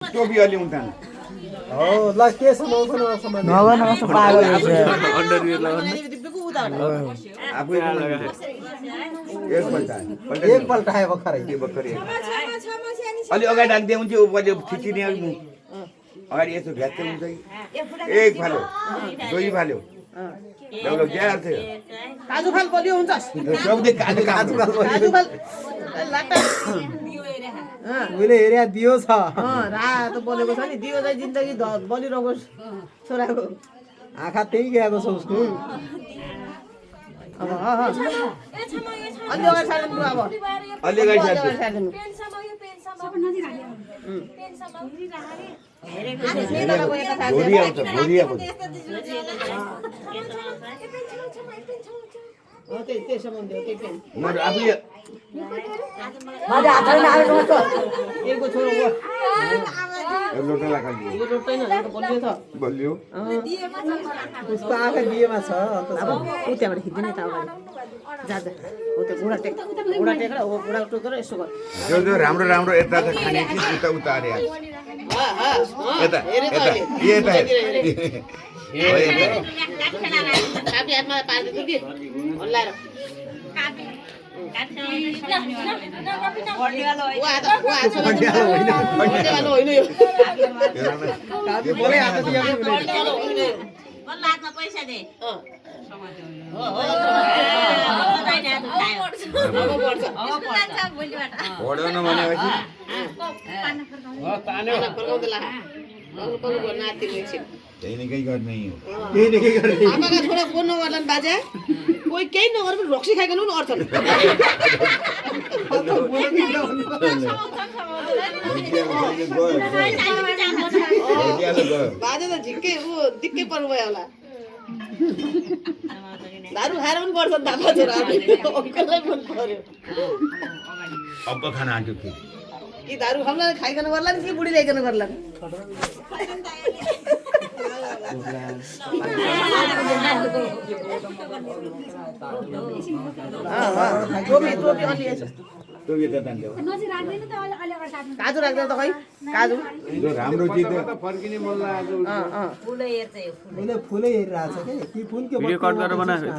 टोपी अलि उठ्दैन हो ल के समाउँछ नगर्नु पागल हुन्छ आफै एकपल्ट आयो भर्खरै बखरी अलि अगाडि राख्दै हुन्छ ऊपरले खिचिने अगाडि यसो भ्याच्दै हुन्छ एक फाल्यो दुई फाल्यो एउटा ग्यार थियो काजु फाल बलियो हुन्छ सबले काजु काजु काजु काजु फाल लाटा उहिले हेरे दियो छ रातो बोलेको छ नि दियो चाहिँ जिन्दगी बलिरहेको छोराको आँखा त्यही गएको छ उसको अब अलि अगाडि सार्नु अब अलि अगाडि सार्नु सार्नु भोलि आउँछ भोलि आउँछ त्यसो भन्थ्यो त्यही पेन म आफूले एकको छोरो हो लोटा लगाइदियो यो रोट्दैन बलियो छ बलियो उसको आँखा दिएमा छ अन्त अब ऊ त्यहाँबाट खिच्दैन त अगाडि जा जा हो त्यो घुँडा टेकेर हो घुँडा टोकेर यसो गर जो जो राम्रो राम्रो यता त खाने कि उता उता अरे यता यता यता कापी हातमा पारिदिएको कि हल्लाएर होइन यो बोले हात दिएको पैसा दे पढ्दैन भनेपछि त्यही नै केही गर्ने हो आमाका छोरा को नगर्लान् बाजा कोही केही नगर पनि रक्सी खाइकन पनि अर्थन बाजा त झिक्कै ऊ दिक्कै पर्नु भयो होला दारू खाएर पनि गर्छन् दापा छोराहरूले अङ्कललाई मन पर्यो अब खाना आँट्यो फेरि कि दारू खाउँला खाइकन गर्लान् कि बुढी ल्याइकन गर्लान् टोपी त तान्थ्यो काजु राख्दैन त खै काजु जो राम्रो चिज उसले फुलै हेरिरहेको छ कि फुल के भिडियो कट गरेर बनाएको